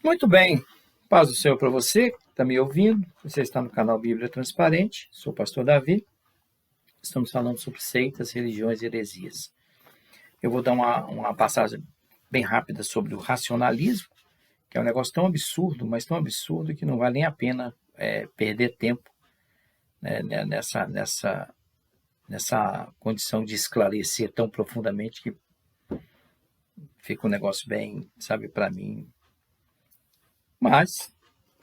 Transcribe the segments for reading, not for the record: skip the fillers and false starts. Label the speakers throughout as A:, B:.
A: Muito bem, paz do Senhor para você, que está me ouvindo. Você está no canal Bíblia Transparente, sou o pastor Davi. Estamos falando sobre seitas, religiões e heresias. Eu vou dar uma passagem bem rápida sobre o racionalismo, que é um negócio tão absurdo, mas tão absurdo que não vale nem a pena perder tempo, né, nessa condição de esclarecer tão profundamente que fica um negócio bem, sabe, para mim. Mas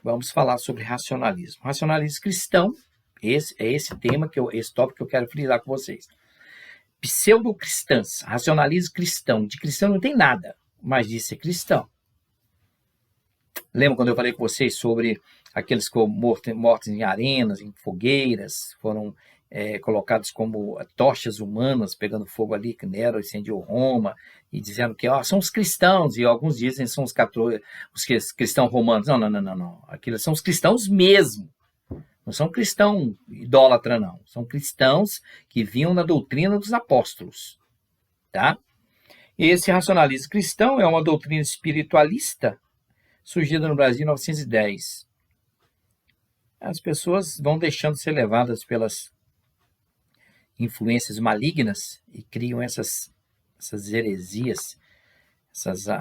A: vamos falar sobre racionalismo. Racionalismo cristão, esse tema, esse tópico que eu quero frisar com vocês. Pseudo-cristãs, racionalismo cristão. De cristão não tem nada, mas de ser cristão. Lembra quando eu falei com vocês sobre aqueles que foram mortos em arenas, em fogueiras, foram colocados como tochas humanas, pegando fogo ali, que Nero incendiou Roma, e dizendo que são os cristãos, e alguns dizem que são os cristãos romanos. Não. Aqueles são os cristãos mesmo. Não são cristãos idólatra, não. São cristãos que vinham na doutrina dos apóstolos. Tá? E esse racionalismo cristão é uma doutrina espiritualista surgida no Brasil em 1910. As pessoas vão deixando ser levadas pelas influências malignas e criam essas heresias,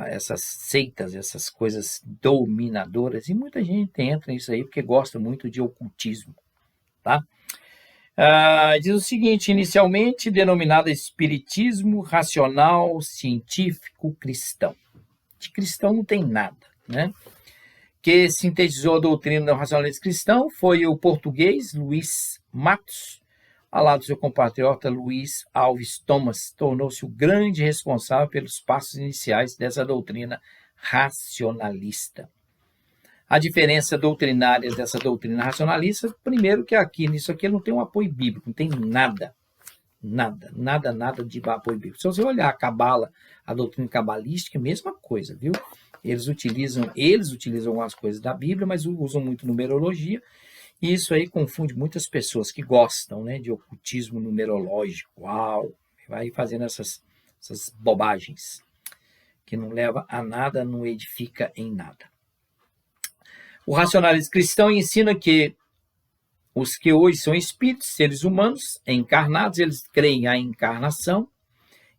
A: essas seitas, essas coisas dominadoras, e muita gente entra nisso aí porque gosta muito de ocultismo, tá? Diz o seguinte: inicialmente denominada espiritismo racional científico cristão. De cristão não tem nada, né? Que sintetizou a doutrina do racionalismo cristão foi o português Luís Matos, ao lado do seu compatriota Luís Alves Thomas, tornou-se o grande responsável pelos passos iniciais dessa doutrina racionalista. A diferença doutrinária dessa doutrina racionalista, primeiro que nisso aqui não tem um apoio bíblico, não tem nada de apoio bíblico. Se você olhar a Cabala, a doutrina cabalística, é a mesma coisa, viu? Eles utilizam algumas coisas da Bíblia, mas usam muito numerologia, e isso aí confunde muitas pessoas que gostam, né, de ocultismo numerológico. Uau! Vai fazendo essas bobagens que não leva a nada, não edifica em nada. O racionalismo cristão ensina que os que hoje são espíritos, seres humanos, encarnados, eles creem na encarnação,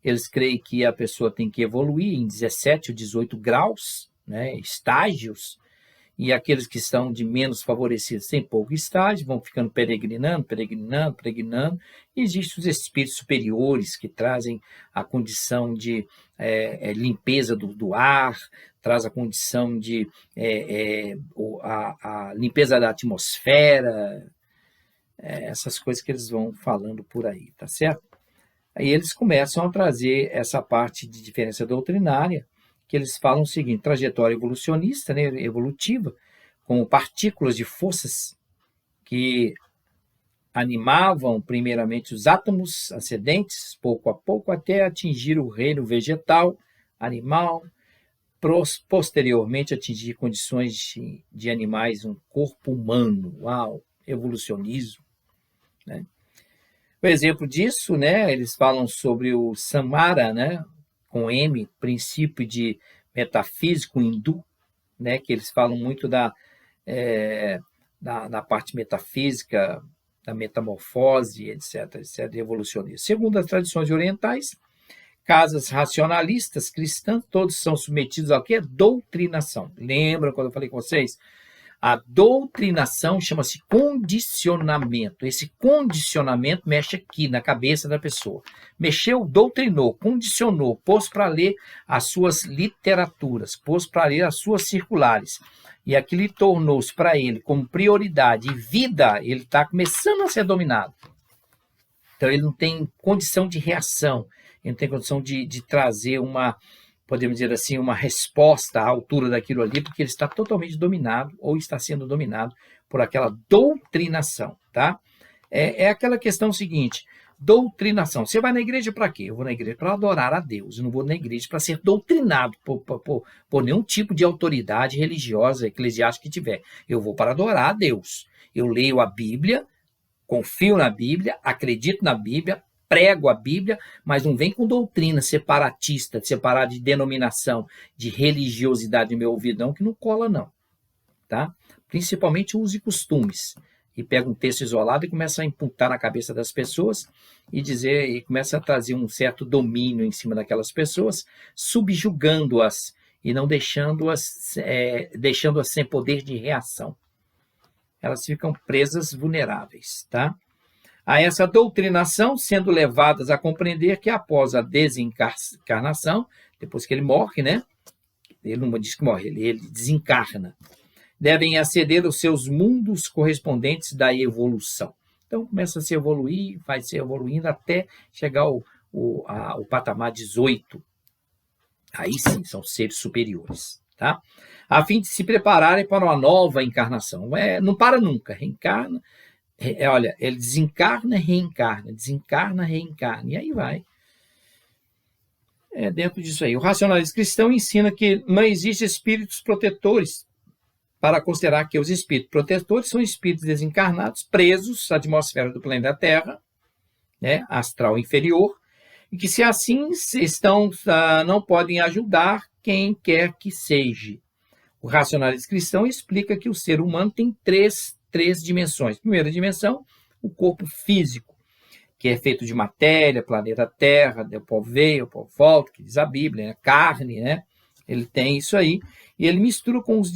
A: eles creem que a pessoa tem que evoluir em 17 ou 18 graus, né, estágios, e aqueles que estão de menos favorecidos têm pouco estágio, vão ficando peregrinando, e existem os espíritos superiores que trazem a condição de limpeza do ar, traz a condição de a limpeza da atmosfera, essas coisas que eles vão falando por aí, tá certo? Aí eles começam a trazer essa parte de diferença doutrinária, que eles falam o seguinte: trajetória evolucionista, né, evolutiva, como partículas de forças que animavam primeiramente os átomos ascendentes, pouco a pouco, até atingir o reino vegetal, animal, posteriormente atingir condições de animais, um corpo humano. Uau, evolucionismo, né? O exemplo disso, né, eles falam sobre o Samara, né, com M, princípio de metafísico hindu, né, que eles falam muito da parte metafísica, da metamorfose, etc., evolucionista. Segundo as tradições orientais, casas racionalistas cristãs, todos são submetidos ao quê? Doutrinação. Lembra quando eu falei com vocês? A doutrinação chama-se condicionamento. Esse condicionamento mexe aqui na cabeça da pessoa. Mexeu, doutrinou, condicionou, pôs para ler as suas literaturas, pôs para ler as suas circulares. E aquilo tornou-se para ele como prioridade e vida, ele está começando a ser dominado. Então ele não tem condição de reação, ele não tem condição de trazer podemos dizer assim, uma resposta à altura daquilo ali, porque ele está totalmente dominado ou está sendo dominado por aquela doutrinação, tá? É aquela questão seguinte: doutrinação. Você vai na igreja para quê? Eu vou na igreja para adorar a Deus. Eu não vou na igreja para ser doutrinado por nenhum tipo de autoridade religiosa, eclesiástica que tiver. Eu vou para adorar a Deus. Eu leio a Bíblia, confio na Bíblia, acredito na Bíblia, prego a Bíblia, mas não vem com doutrina separatista, separada de denominação, de religiosidade no meu ouvido, não, que não cola, não. Tá? Principalmente usos e costumes. E pega um texto isolado e começa a imputar na cabeça das pessoas e começa a trazer um certo domínio em cima daquelas pessoas, subjugando-as e não deixando-as sem poder de reação. Elas ficam presas, vulneráveis, tá? A essa doutrinação, sendo levadas a compreender que após a desencarnação, depois que ele morre, né? Ele não diz que morre, ele desencarna. Devem aceder aos seus mundos correspondentes da evolução. Então, começa a se evoluir, vai se evoluindo até chegar ao patamar 18. Aí sim, são seres superiores, tá? A fim de se prepararem para uma nova encarnação. Não para nunca, reencarna. Olha, ele desencarna, reencarna, e aí vai. Dentro disso aí. O racionalismo cristão ensina que não existem espíritos protetores, para considerar que os espíritos protetores são espíritos desencarnados, presos à atmosfera do planeta Terra, né, astral inferior, e que, se assim não podem ajudar quem quer que seja. O racionalismo cristão explica que o ser humano tem três dimensões. Primeira dimensão, o corpo físico, que é feito de matéria, planeta Terra, o pó veio, o pó volta, que diz a Bíblia, né? Carne, né? Ele tem isso aí, e ele mistura com os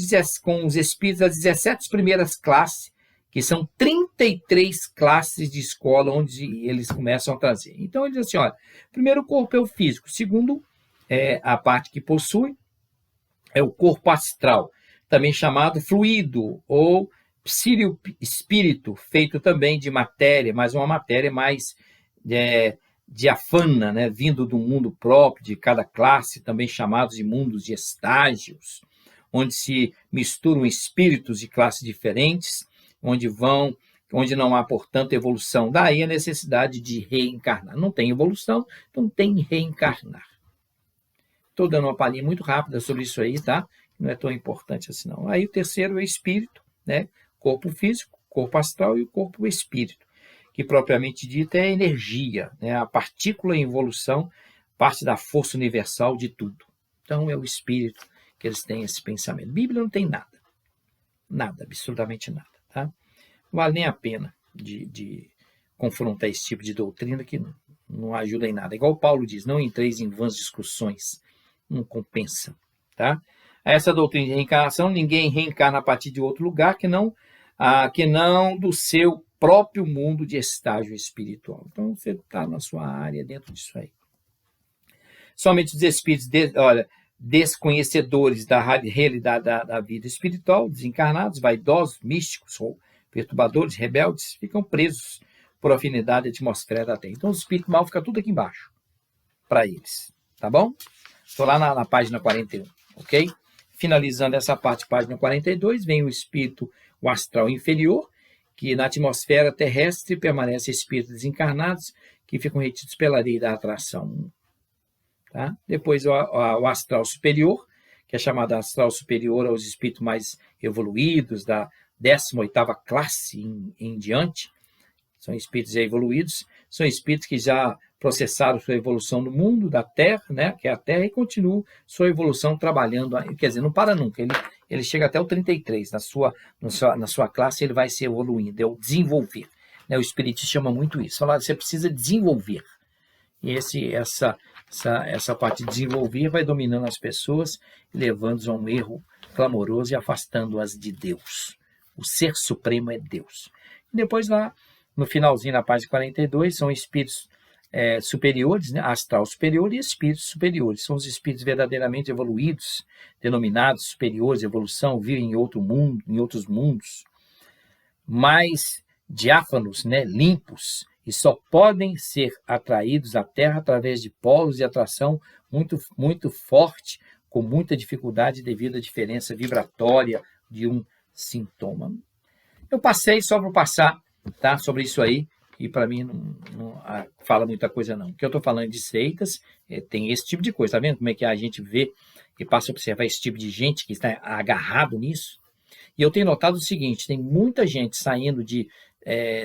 A: espíritos das 17 primeiras classes, que são 33 classes de escola onde eles começam a trazer. Então, ele diz assim, olha, primeiro o corpo é o físico, segundo, a parte que possui, é o corpo astral, também chamado fluido, ou espírito, feito também de matéria, mas uma matéria mais diafana, né, vindo do mundo próprio de cada classe, também chamados de mundos de estágios, onde se misturam espíritos de classes diferentes, onde não há, portanto, evolução. Daí a necessidade de reencarnar. Não tem evolução, então tem reencarnar. Estou dando uma palhinha muito rápida sobre isso aí, tá? Não é tão importante assim, não. Aí o terceiro é espírito, né? Corpo físico, corpo astral e o corpo espírito, que propriamente dito é energia, né? A partícula em evolução, parte da força universal de tudo. Então é o espírito que eles têm esse pensamento. Bíblia não tem nada. Nada, absolutamente nada. Tá? Não vale nem a pena de confrontar esse tipo de doutrina que não ajuda em nada. Igual o Paulo diz, não entreis em vãs discussões, não compensa. Tá? Essa doutrina de reencarnação, ninguém reencarna a partir de outro lugar que não do seu próprio mundo de estágio espiritual. Então, você está na sua área dentro disso aí. Somente os espíritos desconhecedores da realidade da vida espiritual, desencarnados, vaidosos, místicos ou perturbadores, rebeldes, ficam presos por afinidade à atmosfera da Terra. Então, o espírito mal fica tudo aqui embaixo, para eles. Tá bom? Estou lá na página 41, ok? Finalizando essa parte, página 42, vem o espírito, o astral inferior, que na atmosfera terrestre permanecem espíritos desencarnados que ficam retidos pela lei da atração. Tá? Depois o astral superior, que é chamado astral superior aos espíritos mais evoluídos, da 18ª classe em diante, são espíritos evoluídos, são espíritos que já processaram sua evolução no mundo da Terra, né, que é a Terra, e continuam sua evolução trabalhando, quer dizer, não para nunca, ele chega até o 33, na sua classe ele vai se evoluindo, é o desenvolver. Né, o Espiritismo chama muito isso, fala, você precisa desenvolver. E essa parte de desenvolver vai dominando as pessoas, levando-as a um erro clamoroso e afastando-as de Deus. O ser supremo é Deus. E depois lá, no finalzinho da página 42, são espíritos superiores, né? Astral superior e espíritos superiores. São os espíritos verdadeiramente evoluídos, denominados superiores, evolução, vivem em outro mundo, em outros mundos, mais diáfanos, né? Limpos, e só podem ser atraídos à Terra através de polos de atração muito, muito forte, com muita dificuldade devido à diferença vibratória de um sintoma. Eu passei só para passar, tá, sobre isso aí, e para mim não fala muita coisa não. O que eu estou falando de seitas, tem esse tipo de coisa, tá vendo como é que a gente vê e passa a observar esse tipo de gente que está agarrado nisso? E eu tenho notado o seguinte, tem muita gente saindo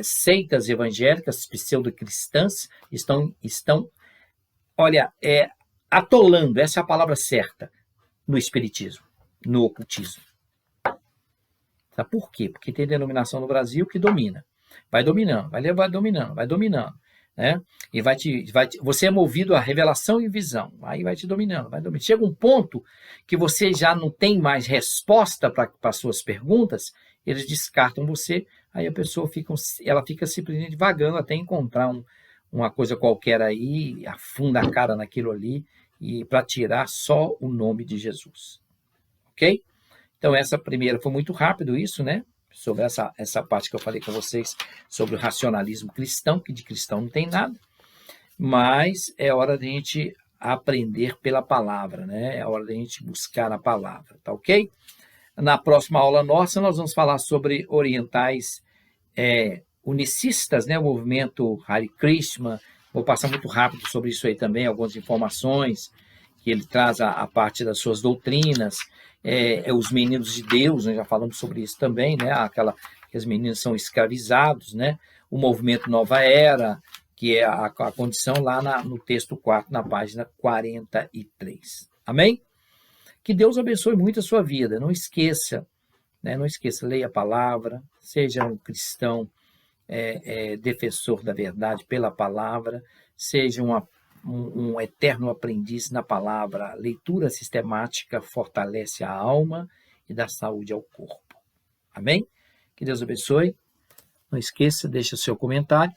A: seitas evangélicas, pseudo-cristãs, estão olha, atolando, essa é a palavra certa, no espiritismo, no ocultismo. Sabe por quê? Porque tem denominação no Brasil que domina. Vai dominando, vai dominando. Né? E você é movido a revelação e visão. Aí vai te dominando, vai dominando. Chega um ponto que você já não tem mais resposta para as suas perguntas, eles descartam você, aí a pessoa ela fica simplesmente vagando até encontrar uma coisa qualquer aí, afunda a cara naquilo ali, e para tirar só o nome de Jesus. Ok? Então, essa primeira, foi muito rápido isso, né? Sobre essa parte que eu falei com vocês, sobre o racionalismo cristão, que de cristão não tem nada, mas é hora de a gente aprender pela palavra, né? É hora de a gente buscar a palavra, tá ok? Na próxima aula nossa, nós vamos falar sobre orientais unicistas, né? O movimento Hare Krishna. Vou passar muito rápido sobre isso aí também, algumas informações que ele traz a parte das suas doutrinas, os meninos de Deus, nós já falamos sobre isso também, né? Que os meninos são escravizados, né? O movimento Nova Era, que é a condição lá no texto 4, na página 43. Amém? Que Deus abençoe muito a sua vida. Não esqueça, né? Não esqueça, leia a palavra, seja um cristão defensor da verdade pela palavra, seja um eterno aprendiz na palavra. A leitura sistemática fortalece a alma e dá saúde ao corpo. Amém? Que Deus abençoe. Não esqueça, deixe o seu comentário.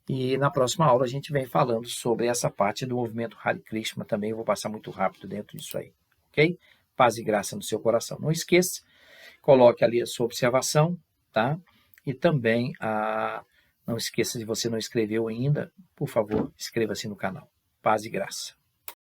A: E na próxima aula a gente vem falando sobre essa parte do movimento Hare Krishna também. Eu vou passar muito rápido dentro disso aí. Ok? Paz e graça no seu coração. Não esqueça, coloque ali a sua observação, tá? E também, não esqueça, se você não inscreveu ainda, por favor, inscreva-se no canal. Paz e graça.